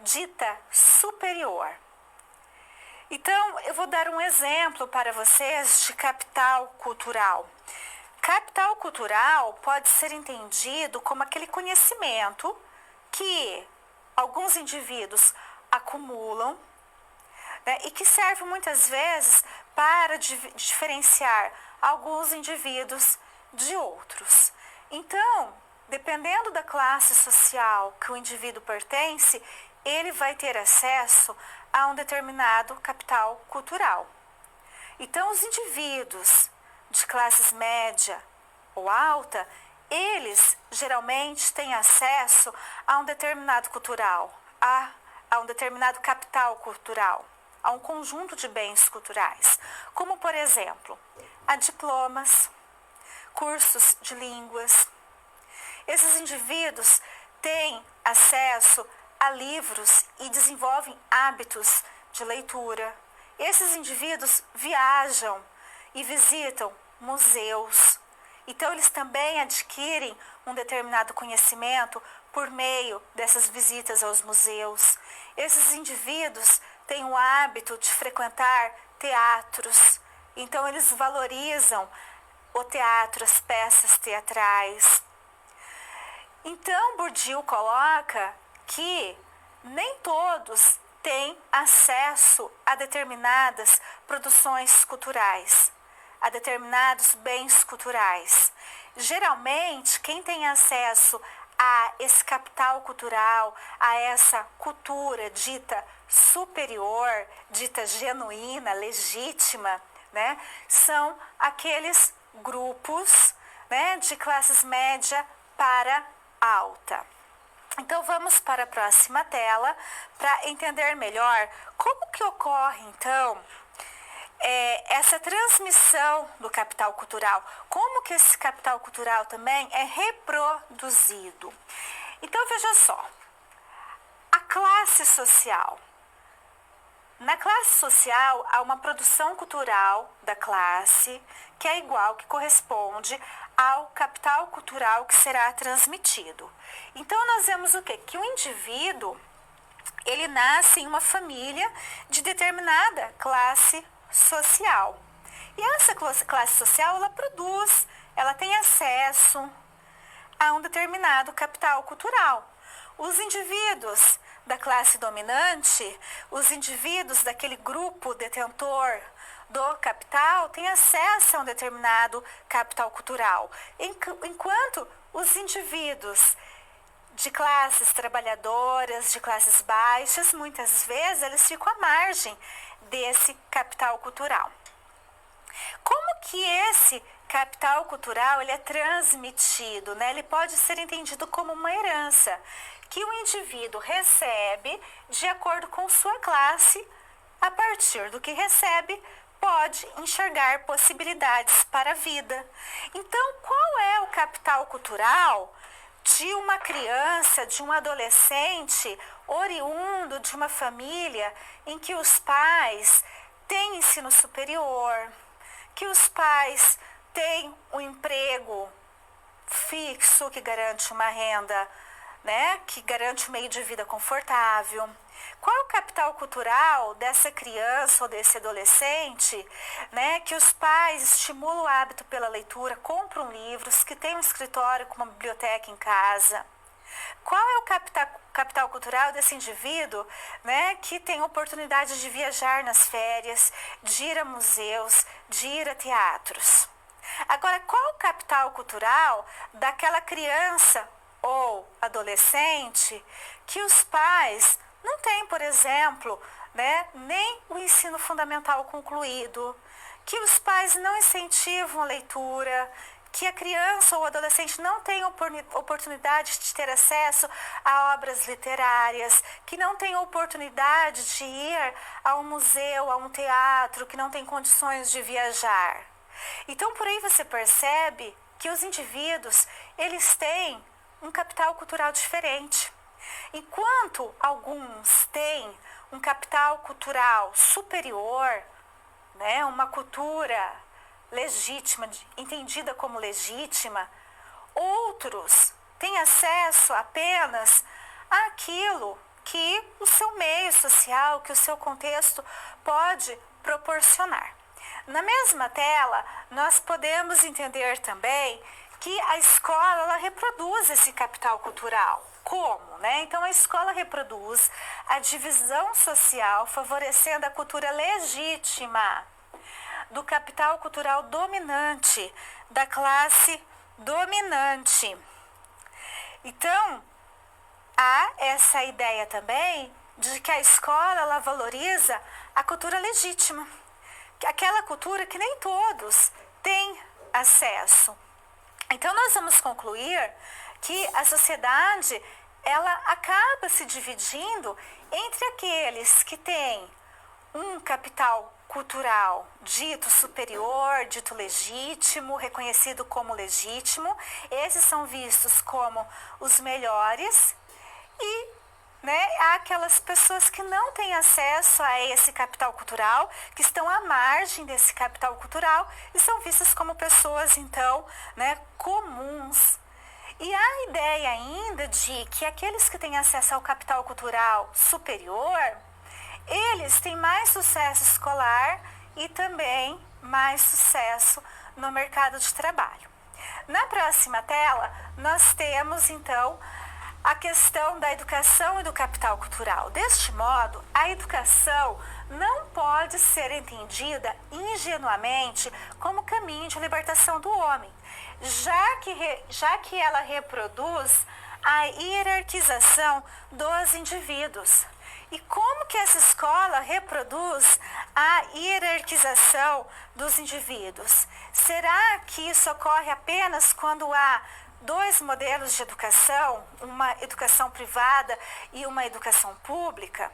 dita superior. Então, eu vou dar um exemplo para vocês de capital cultural. Capital cultural pode ser entendido como aquele conhecimento que alguns indivíduos acumulam, né, e que serve muitas vezes para diferenciar alguns indivíduos de outros. Então, dependendo da classe social que o indivíduo pertence, ele vai ter acesso a um determinado capital cultural. Então, os indivíduos de classes média ou alta, eles geralmente têm acesso a um determinado cultural, a um determinado capital cultural, a um conjunto de bens culturais, como, por exemplo, a diplomas, cursos de línguas. Esses indivíduos têm acesso a livros e desenvolvem hábitos de leitura. Esses indivíduos viajam e visitam museus. Então, eles também adquirem um determinado conhecimento por meio dessas visitas aos museus. Esses indivíduos têm o hábito de frequentar teatros. Então, eles valorizam o teatro, as peças teatrais. Então, Bourdieu coloca que nem todos têm acesso a determinadas produções culturais, a determinados bens culturais. Geralmente, quem tem acesso a esse capital cultural, a essa cultura dita superior, dita genuína, legítima, né, são aqueles grupos, né, de classes média para alta. Então, vamos para a próxima tela para entender melhor como que ocorre, então, essa transmissão do capital cultural, como que esse capital cultural também é reproduzido. Então, veja só, a classe social. Na classe social, há uma produção cultural da classe que é igual, que corresponde ao capital cultural que será transmitido. Então, nós vemos o quê? Que o indivíduo, ele nasce em uma família de determinada classe social. E essa classe social, ela produz, ela tem acesso a um determinado capital cultural. Os indivíduos da classe dominante, os indivíduos daquele grupo detentor do capital têm acesso a um determinado capital cultural, enquanto os indivíduos de classes trabalhadoras, de classes baixas, muitas vezes eles ficam à margem desse capital cultural. Como que esse capital cultural ele é transmitido, né? Ele pode ser entendido como uma herança que o indivíduo recebe de acordo com sua classe, a partir do que recebe pode enxergar possibilidades para a vida. Então, qual é o capital cultural de uma criança, de um adolescente oriundo de uma família em que os pais têm ensino superior, que os pais têm um emprego fixo que garante uma renda, né, que garante um meio de vida confortável? Qual é o capital cultural dessa criança ou desse adolescente, né, que os pais estimulam o hábito pela leitura, compram livros, que tem um escritório com uma biblioteca em casa? Qual é o capital cultural desse indivíduo, né, que tem oportunidade de viajar nas férias, de ir a museus, de ir a teatros? Agora, qual é o capital cultural daquela criança ou adolescente que os pais não têm, por exemplo, né, nem o ensino fundamental concluído, que os pais não incentivam a leitura, que a criança ou adolescente não tem oportunidade de ter acesso a obras literárias, que não tem oportunidade de ir a um museu, a um teatro, que não tem condições de viajar? Então, por aí você percebe que os indivíduos, eles têm um capital cultural diferente. Enquanto alguns têm um capital cultural superior, né, uma cultura legítima, entendida como legítima, outros têm acesso apenas àquilo que o seu meio social, que o seu contexto pode proporcionar. Na mesma tela, nós podemos entender também que a escola ela reproduz esse capital cultural. Como, né? Então, a escola reproduz a divisão social, favorecendo a cultura legítima do capital cultural dominante, da classe dominante. Então, há essa ideia também de que a escola ela valoriza a cultura legítima, aquela cultura que nem todos têm acesso. Então, nós vamos concluir que a sociedade ela acaba se dividindo entre aqueles que têm um capital cultural dito superior, dito legítimo, reconhecido como legítimo. Esses são vistos como os melhores e, né, há aquelas pessoas que não têm acesso a esse capital cultural, que estão à margem desse capital cultural e são vistas como pessoas, então, né, comuns. E há a ideia ainda de que aqueles que têm acesso ao capital cultural superior, eles têm mais sucesso escolar e também mais sucesso no mercado de trabalho. Na próxima tela, nós temos, então, a questão da educação e do capital cultural. Deste modo, a educação não pode ser entendida ingenuamente como caminho de libertação do homem, já que ela reproduz a hierarquização dos indivíduos. E como que essa escola reproduz a hierarquização dos indivíduos? Será que isso ocorre apenas quando há dois modelos de educação, uma educação privada e uma educação pública?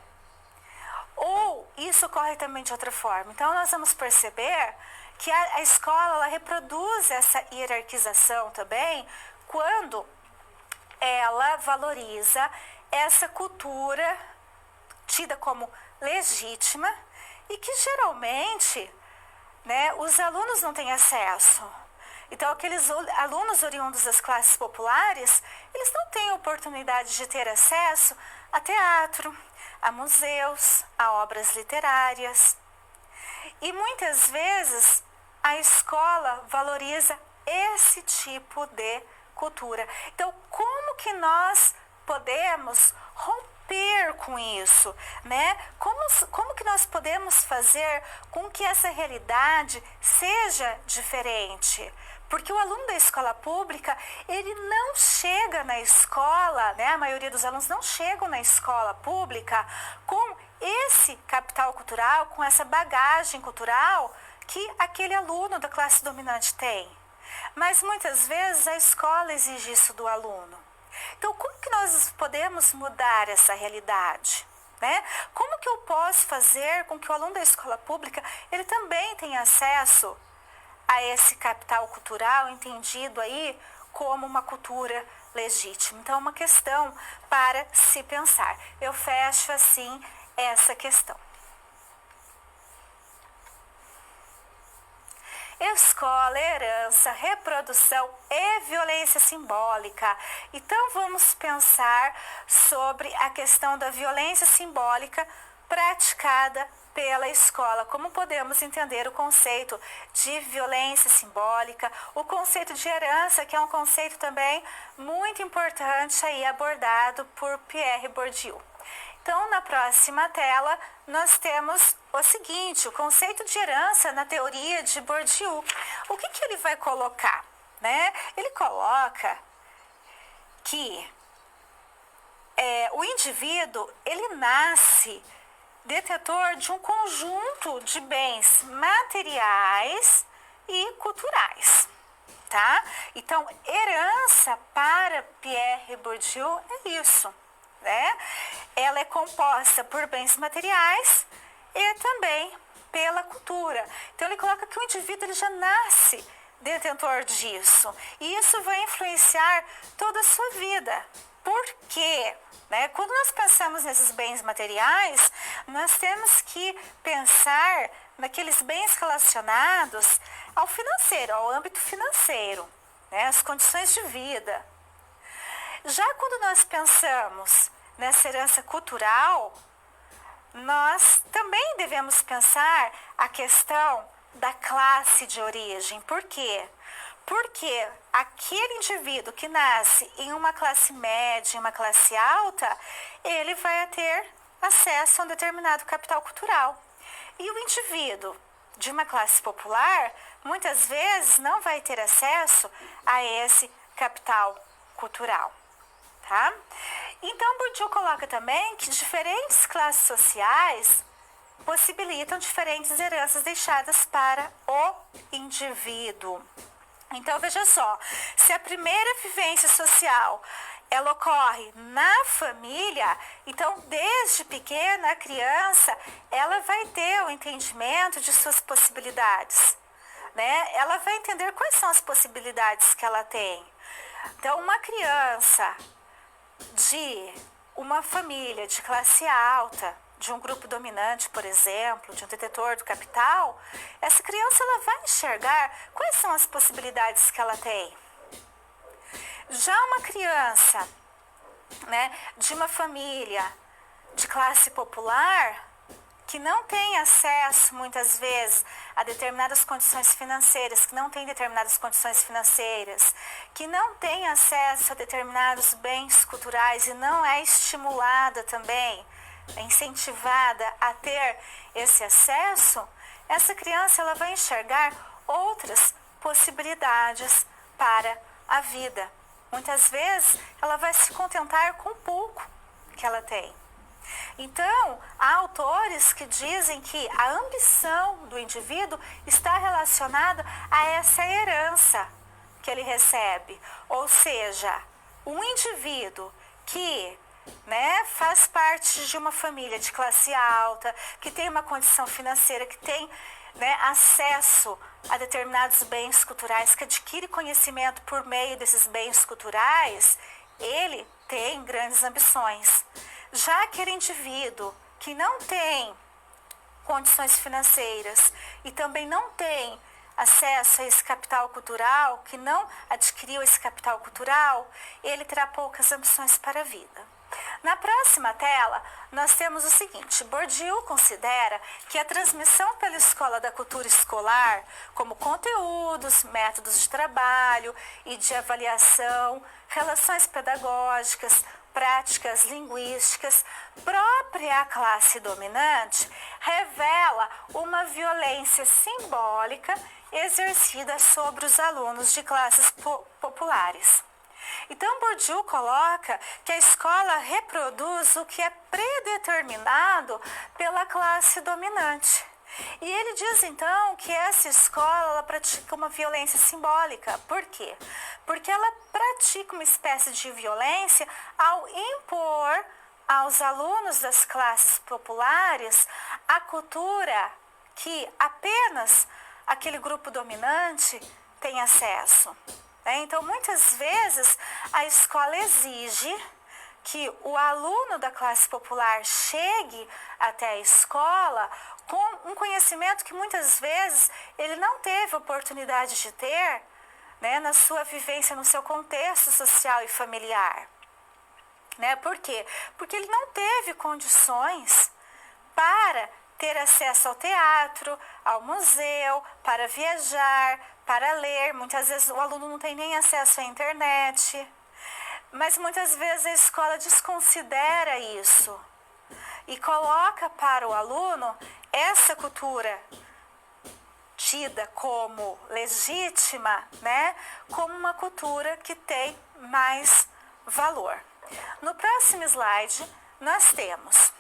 Ou isso ocorre também de outra forma? Então, nós vamos perceber que a escola ela reproduz essa hierarquização também quando ela valoriza essa cultura tida como legítima e que geralmente, né, os alunos não têm acesso. Então, aqueles alunos oriundos das classes populares, eles não têm oportunidade de ter acesso a teatro, a museus, a obras literárias. E muitas vezes a escola valoriza esse tipo de cultura. Então, como que nós podemos romper com isso, né? Como que nós podemos fazer com que essa realidade seja diferente? Porque o aluno da escola pública, ele não chega na escola, né? A maioria dos alunos não chegam na escola pública com esse capital cultural, com essa bagagem cultural que aquele aluno da classe dominante tem. Mas muitas vezes a escola exige isso do aluno. Então, como que nós podemos mudar essa realidade? né? Como que eu posso fazer com que o aluno da escola pública ele também tenha acesso a esse capital cultural entendido aí como uma cultura legítima? Então, uma questão para se pensar. Eu fecho assim essa questão. Escola, herança, reprodução e violência simbólica. Então, vamos pensar sobre a questão da violência simbólica praticada pela escola. Como podemos entender o conceito de violência simbólica, o conceito de herança, que é um conceito também muito importante aí abordado por Pierre Bourdieu. Então, na próxima tela, nós temos o seguinte, o conceito de herança na teoria de Bourdieu. O que ele vai colocar, né? Ele coloca que o indivíduo, ele nasce detentor de um conjunto de bens materiais e culturais, tá? Então, herança para Pierre Bourdieu é isso, né? Ela é composta por bens materiais e também pela cultura. Então, ele coloca que o indivíduo ele já nasce detentor disso. E isso vai influenciar toda a sua vida. Por quê? Né? Quando nós pensamos nesses bens materiais, nós temos que pensar naqueles bens relacionados ao financeiro, ao âmbito financeiro, né? As condições de vida. Já quando nós pensamos nessa herança cultural, nós também devemos pensar a questão da classe de origem. Por quê? Porque aquele indivíduo que nasce em uma classe média, em uma classe alta, ele vai ter acesso a um determinado capital cultural. E o indivíduo de uma classe popular, muitas vezes não vai ter acesso a esse capital cultural, tá? Então, Bourdieu coloca também que diferentes classes sociais possibilitam diferentes heranças deixadas para o indivíduo. Então, veja só, se a primeira vivência social ela ocorre na família, então, desde pequena, a criança, ela vai ter o entendimento de suas possibilidades, né? Ela vai entender quais são as possibilidades que ela tem. Então, uma criança de uma família de classe alta, de um grupo dominante, por exemplo, de um detentor do capital, essa criança ela vai enxergar quais são as possibilidades que ela tem. Já uma criança, né, de uma família de classe popular, que não tem acesso, muitas vezes, a determinadas condições financeiras, que não tem determinadas condições financeiras, que não tem acesso a determinados bens culturais e não é estimulada também, é incentivada a ter esse acesso, essa criança ela vai enxergar outras possibilidades para a vida. Muitas vezes, ela vai se contentar com o pouco que ela tem. Então, há autores que dizem que a ambição do indivíduo está relacionada a essa herança que ele recebe. Ou seja, um indivíduo que faz parte de uma família de classe alta, que tem uma condição financeira, que tem acesso a determinados bens culturais, que adquire conhecimento por meio desses bens culturais, ele tem grandes ambições. Já aquele indivíduo que não tem condições financeiras e também não tem acesso a esse capital cultural, que não adquiriu esse capital cultural, ele terá poucas ambições para a vida. Na próxima tela, nós temos o seguinte: Bourdieu considera que a transmissão pela escola da cultura escolar, como conteúdos, métodos de trabalho e de avaliação, relações pedagógicas, práticas linguísticas, própria à classe dominante, revela uma violência simbólica exercida sobre os alunos de classes populares. Então, Bourdieu coloca que a escola reproduz o que é predeterminado pela classe dominante. E ele diz, então, que essa escola ela pratica uma violência simbólica. Por quê? Porque ela pratica uma espécie de violência ao impor aos alunos das classes populares a cultura que apenas aquele grupo dominante tem acesso. Então, muitas vezes, a escola exige que o aluno da classe popular chegue até a escola com um conhecimento que muitas vezes ele não teve oportunidade de ter, né, na sua vivência, no seu contexto social e familiar. Né? Por quê? Porque ele não teve condições para ter acesso ao teatro, ao museu, para viajar, para ler. Muitas vezes o aluno não tem nem acesso à internet. Mas muitas vezes a escola desconsidera isso e coloca para o aluno essa cultura tida como legítima, né, como uma cultura que tem mais valor. No próximo slide, nós temos: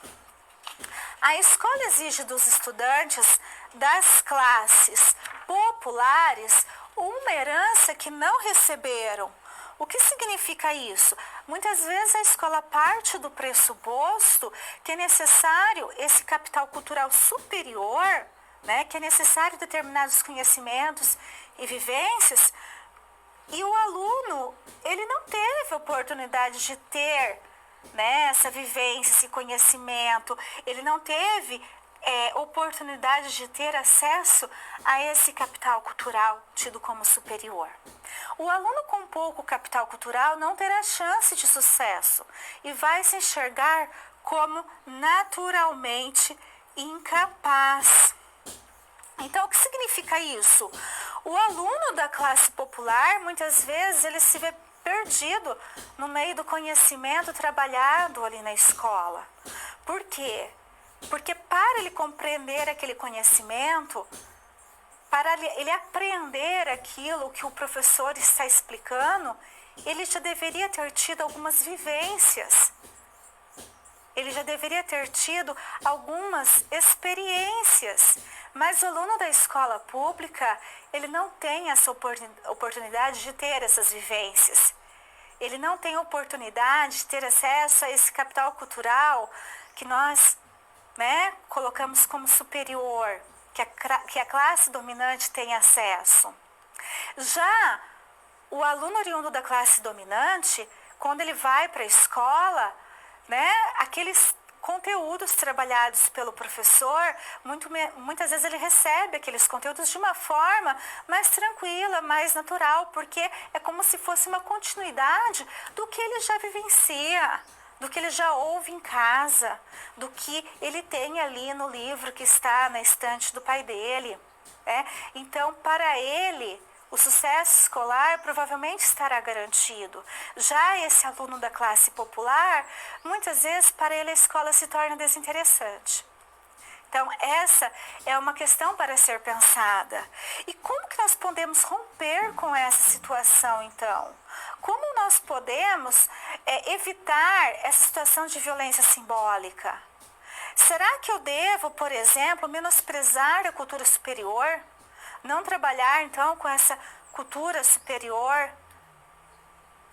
a escola exige dos estudantes das classes populares uma herança que não receberam. O que significa isso? Muitas vezes a escola parte do pressuposto que é necessário esse capital cultural superior, né, que é necessário determinados conhecimentos e vivências, e o aluno, ele não teve oportunidade de ter, né, essa vivência, esse conhecimento, ele não teve oportunidade de ter acesso a esse capital cultural tido como superior. O aluno com pouco capital cultural não terá chance de sucesso e vai se enxergar como naturalmente incapaz. Então, o que significa isso? O aluno da classe popular, muitas vezes, ele se vê perdido no meio do conhecimento trabalhado ali na escola. Por quê? Porque para ele compreender aquele conhecimento, para ele aprender aquilo que o professor está explicando, ele já deveria ter tido algumas vivências. Ele já deveria ter tido algumas experiências, mas o aluno da escola pública, ele não tem essa oportunidade de ter essas vivências. Ele não tem oportunidade de ter acesso a esse capital cultural que nós, né, colocamos como superior, que a classe dominante tem acesso. Já o aluno oriundo da classe dominante, quando ele vai para a escola, né, aqueles conteúdos trabalhados pelo professor, muitas vezes ele recebe aqueles conteúdos de uma forma mais tranquila, mais natural, porque é como se fosse uma continuidade do que ele já vivencia, do que ele já ouve em casa, do que ele tem ali no livro que está na estante do pai dele. Né? Então, para ele, o sucesso escolar provavelmente estará garantido. Já esse aluno da classe popular, muitas vezes para ele a escola se torna desinteressante. Então, essa é uma questão para ser pensada. E como que nós podemos romper com essa situação, então? Como nós podemos evitar essa situação de violência simbólica? Será que eu devo, por exemplo, menosprezar a cultura superior? Não trabalhar, então, com essa cultura superior?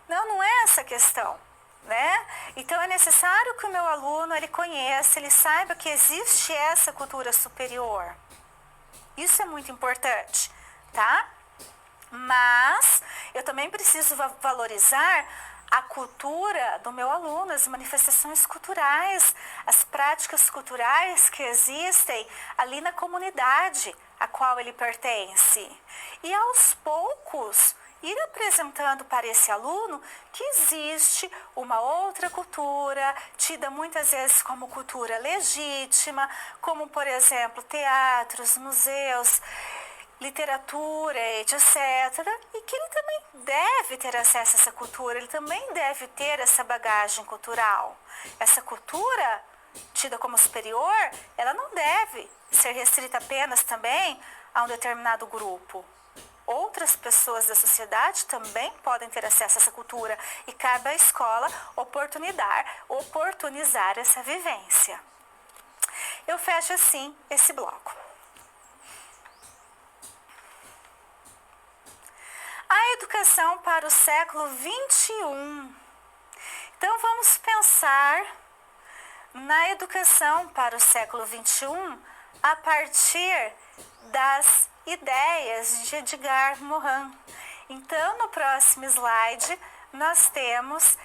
Não é essa a questão, né? Então, é necessário que o meu aluno, ele conheça, ele saiba que existe essa cultura superior. Isso é muito importante, tá? Mas eu também preciso valorizar a cultura do meu aluno, as manifestações culturais, as práticas culturais que existem ali na comunidade a qual ele pertence. E aos poucos, ir apresentando para esse aluno que existe uma outra cultura, tida muitas vezes como cultura legítima, como, por exemplo, teatros, museus, literatura, etc. E que ele também deve ter acesso a essa cultura, ele também deve ter essa bagagem cultural. Essa cultura, tida como superior, ela não deve ser restrita apenas também a um determinado grupo. Outras pessoas da sociedade também podem ter acesso a essa cultura e cabe à escola oportunizar essa vivência. Eu fecho assim esse bloco. A educação para o século XXI. Então, vamos pensar na educação para o século XXI a partir das ideias de Edgar Morin. Então, no próximo slide, nós temos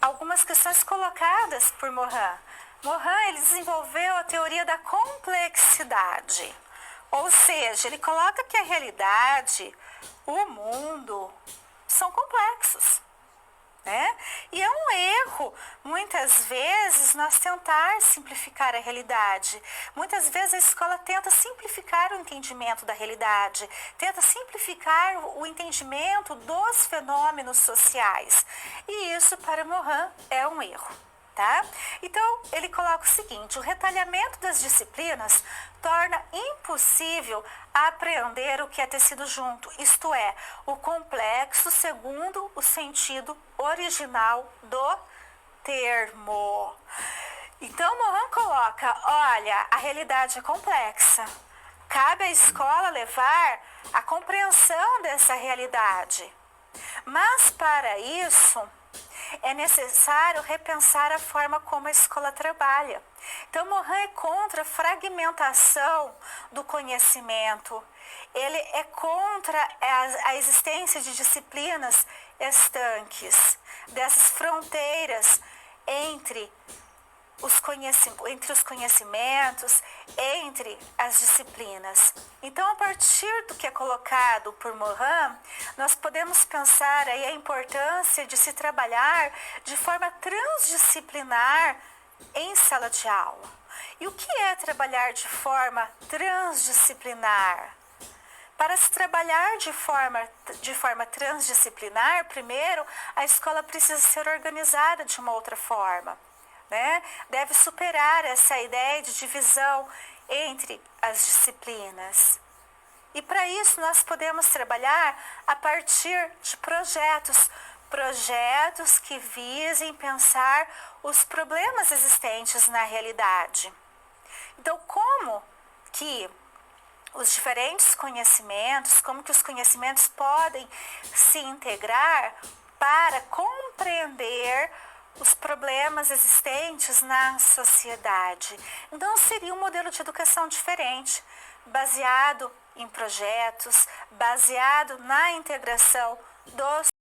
algumas questões colocadas por Morin. Morin ele desenvolveu a teoria da complexidade, ou seja, ele coloca que a realidade, o mundo, são complexos. E é um erro, muitas vezes, nós tentar simplificar a realidade. Muitas vezes a escola tenta simplificar o entendimento da realidade, tenta simplificar o entendimento dos fenômenos sociais. E isso, para Morin, é um erro. Então, ele coloca o seguinte: o retalhamento das disciplinas torna impossível apreender o que é tecido junto, isto é, o complexo segundo o sentido original do termo. Então, Morin coloca, olha, a realidade é complexa. Cabe à escola levar a compreensão dessa realidade. Mas, para isso, é necessário repensar a forma como a escola trabalha. Então, Morin é contra a fragmentação do conhecimento. Ele é contra a existência de disciplinas estanques, dessas fronteiras entre os conhecimentos, entre as disciplinas. Então, a partir do que é colocado por Morin, nós podemos pensar aí a importância de se trabalhar de forma transdisciplinar em sala de aula. E o que é trabalhar de forma transdisciplinar? Para se trabalhar de forma transdisciplinar, primeiro, a escola precisa ser organizada de uma outra forma. Deve superar essa ideia de divisão entre as disciplinas. E para isso nós podemos trabalhar a partir de projetos que visem pensar os problemas existentes na realidade. Então, como que os diferentes conhecimentos, como que os conhecimentos podem se integrar para compreender os problemas existentes na sociedade. Então, seria um modelo de educação diferente, baseado em projetos, baseado na integração dos